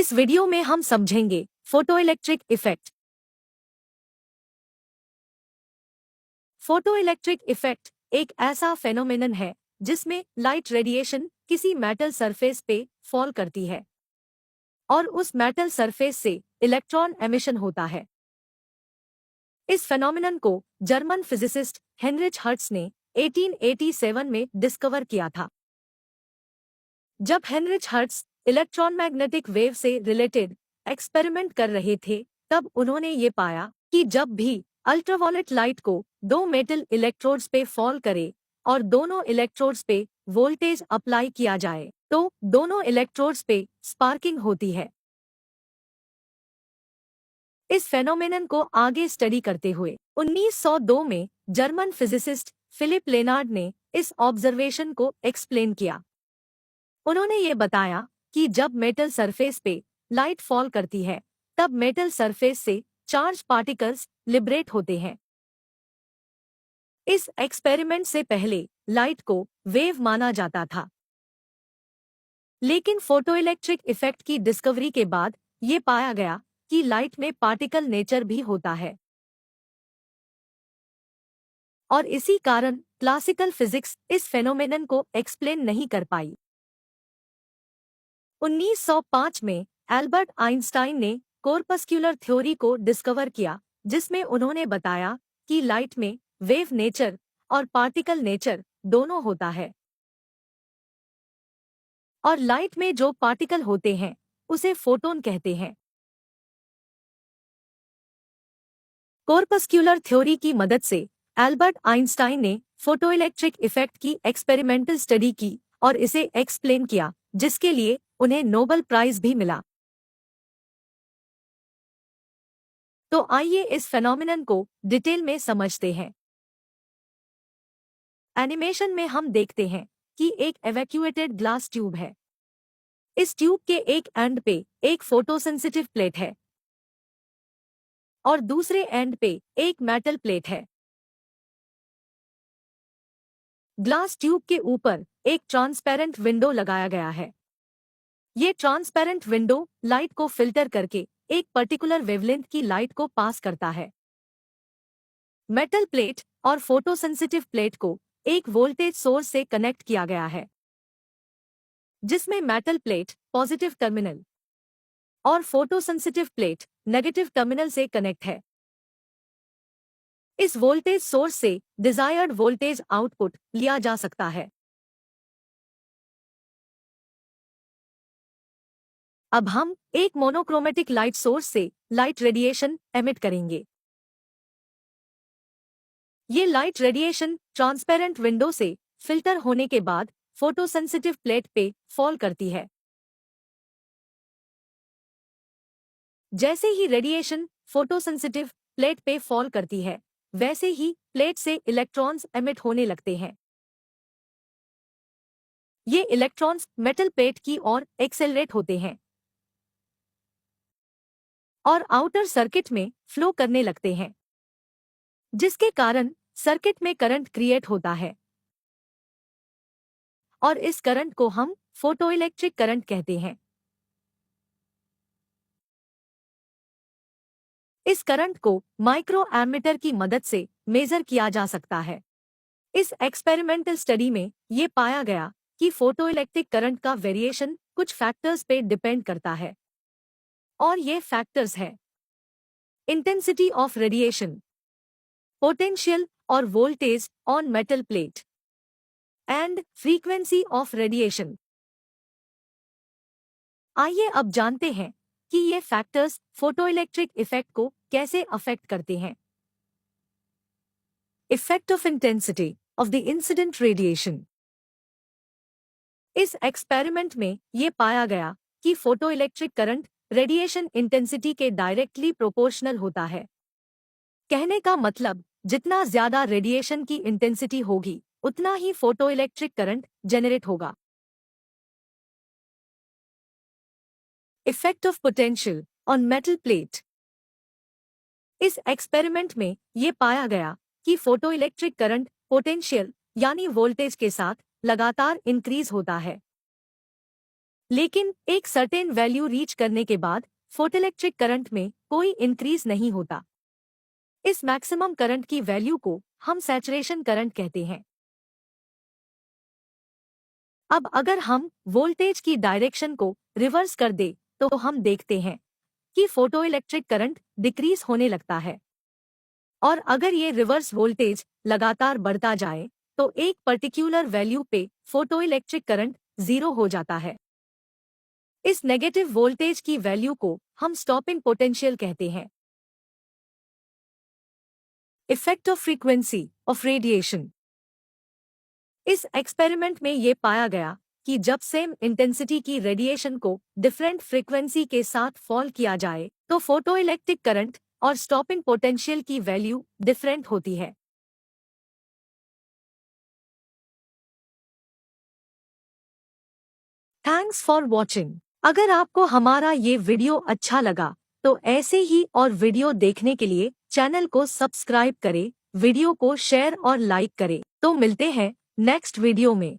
इस वीडियो में हम समझेंगे फोटोइलेक्ट्रिक इफेक्ट। फोटोइलेक्ट्रिक इफेक्ट एक ऐसा फेनोमेनन है जिसमें लाइट रेडिएशन किसी मेटल सरफेस पे फॉल करती है और उस मेटल सरफेस से इलेक्ट्रॉन एमिशन होता है। इस फेनोमेनन को जर्मन फिजिसिस्ट हेनरिच हर्ट्ज ने 1887 में डिस्कवर किया था। जब हेनरिच हर्ट्ज इलेक्ट्रॉनमैग्नेटिक वेव से रिलेटेड एक्सपेरिमेंट कर रहे थे, तब उन्होंने ये पाया कि जब भी अल्ट्रावायलेट लाइट को दो मेटल इलेक्ट्रोड्स पे फॉल करे और दोनों इलेक्ट्रोड्स पे वोल्टेज अप्लाई किया जाए, तो दोनों इलेक्ट्रोड्स पे स्पार्किंग होती है। इस फेनोमेनन को आगे स्टडी करते हुए 1902 में जर्मन फिजिसिस्ट फिलिप लेनार्ड ने इस ऑब्जर्वेशन को एक्सप्लेन किया। उन्होंने ये बताया कि जब मेटल सरफेस पे लाइट फॉल करती है, तब मेटल सरफेस से चार्ज पार्टिकल्स लिबरेट होते हैं। इस एक्सपेरिमेंट से पहले लाइट को वेव माना जाता था, लेकिन फोटोइलेक्ट्रिक इफेक्ट की डिस्कवरी के बाद ये पाया गया कि लाइट में पार्टिकल नेचर भी होता है और इसी कारण क्लासिकल फिजिक्स इस फेनोमेनन को एक्सप्लेन नहीं कर पाई। 1905 में एल्बर्ट आइंस्टाइन ने कॉर्पस्क्यूलर थ्योरी को डिस्कवर किया, जिसमें उन्होंने बताया कि लाइट में वेव नेचर और पार्टिकल नेचर दोनों होता है और लाइट में जो पार्टिकल होते हैं उसे फोटोन कहते हैं। कॉर्पस्क्यूलर थ्योरी की मदद से एल्बर्ट आइंस्टाइन ने फोटोइलेक्ट्रिक इफेक्ट की एक्सपेरिमेंटल स्टडी की और इसे एक्सप्लेन किया, जिसके लिए उन्हें नोबेल प्राइज भी मिला। तो आइए इस फेनोमेनन को डिटेल में समझते हैं। एनिमेशन में हम देखते हैं कि एक एवैक्यूएटेड ग्लास ट्यूब है। इस ट्यूब के एक एंड पे एक फोटोसेंसिटिव प्लेट है और दूसरे एंड पे एक मेटल प्लेट है। ग्लास ट्यूब के ऊपर एक ट्रांसपेरेंट विंडो लगाया गया है। ये ट्रांसपेरेंट विंडो लाइट को फिल्टर करके एक पर्टिकुलर वेवलेंथ की लाइट को पास करता है। मेटल प्लेट और फोटोसेंसिटिव प्लेट को एक वोल्टेज सोर्स से कनेक्ट किया गया है, जिसमें मेटल प्लेट पॉजिटिव टर्मिनल और फोटोसेंसिटिव प्लेट नेगेटिव टर्मिनल से कनेक्ट है। इस वोल्टेज सोर्स से डिजायर्ड वोल्टेज आउटपुट लिया जा सकता है। अब हम एक मोनोक्रोमेटिक लाइट सोर्स से लाइट रेडिएशन एमिट करेंगे। ये लाइट रेडिएशन ट्रांसपेरेंट विंडो से फिल्टर होने के बाद फोटोसेंसिटिव प्लेट पे फॉल करती है। जैसे ही रेडिएशन फोटोसेंसिटिव प्लेट पे फॉल करती है, वैसे ही प्लेट से इलेक्ट्रॉन्स एमिट होने लगते हैं। ये इलेक्ट्रॉन्स मेटल प्लेट की ओर एक्सेलरेट होते हैं और आउटर सर्किट में फ्लो करने लगते हैं, जिसके कारण सर्किट में करंट क्रिएट होता है और इस करंट को हम फोटोइलेक्ट्रिक करंट कहते हैं। इस करंट को माइक्रो एमीटर की मदद से मेजर किया जा सकता है। इस एक्सपेरिमेंटल स्टडी में ये पाया गया कि फोटोइलेक्ट्रिक करंट का वेरिएशन कुछ फैक्टर्स पे डिपेंड करता है और ये फैक्टर्स हैं इंटेंसिटी ऑफ रेडिएशन, पोटेंशियल और voltage on metal plate and frequency of radiation. आइए अब जानते हैं कि ये फैक्टर्स फोटोइलेक्ट्रिक इफेक्ट को कैसे अफेक्ट करते हैं। Effect of intensity of the incident radiation. इस एक्सपेरिमेंट में ये पाया गया कि फोटोइलेक्ट्रिक करंट रेडिएशन इंटेंसिटी के डायरेक्टली प्रोपोर्शनल होता है। कहने का मतलब, जितना ज्यादा रेडिएशन की इंटेंसिटी होगी, उतना ही फोटोइलेक्ट्रिक करंट जेनरेट होगा। Effect of potential on metal plate. इस एक्सपेरिमेंट में ये पाया गया कि फोटोइलेक्ट्रिक करंट पोटेंशियल यानी वोल्टेज के साथ लगातार इंक्रीज होता है। लेकिन एक सर्टेन वैल्यू रीच करने के बाद फोटोइलेक्ट्रिक करंट में कोई इंक्रीज नहीं होता। इस मैक्सिमम करंट की वैल्यू को हम सैचुरेशन करंट कहते हैं। अब अगर हम वोल्टेज की डायरेक्शन को रिवर्स कर दे तो हम देखते हैं कि फोटोइलेक्ट्रिक करंट डिक्रीज होने लगता है। और अगर ये रिवर्स वोल्टेज लगातार बढ़ता जाए तो एक पर्टिकुलर वैल्यू पे फोटोइलेक्ट्रिक करंट 0 हो जाता है। इस नेगेटिव वोल्टेज की वैल्यू को हम स्टॉपिंग पोटेंशियल कहते हैं। Effect of frequency of radiation. इस एक्सपेरिमेंट में ये पाया गया कि जब सेम इंटेंसिटी की रेडिएशन को डिफरेंट फ्रीक्वेंसी के साथ फॉल किया जाए तो फोटोइलेक्ट्रिक करंट और स्टॉपिंग पोटेंशियल की वैल्यू डिफरेंट होती है। Thanks for watching. अगर आपको हमारा ये वीडियो अच्छा लगा तो ऐसे ही और वीडियो देखने के लिए चैनल को सब्सक्राइब करें, वीडियो को शेयर और लाइक करें। तो मिलते हैं नेक्स्ट वीडियो में।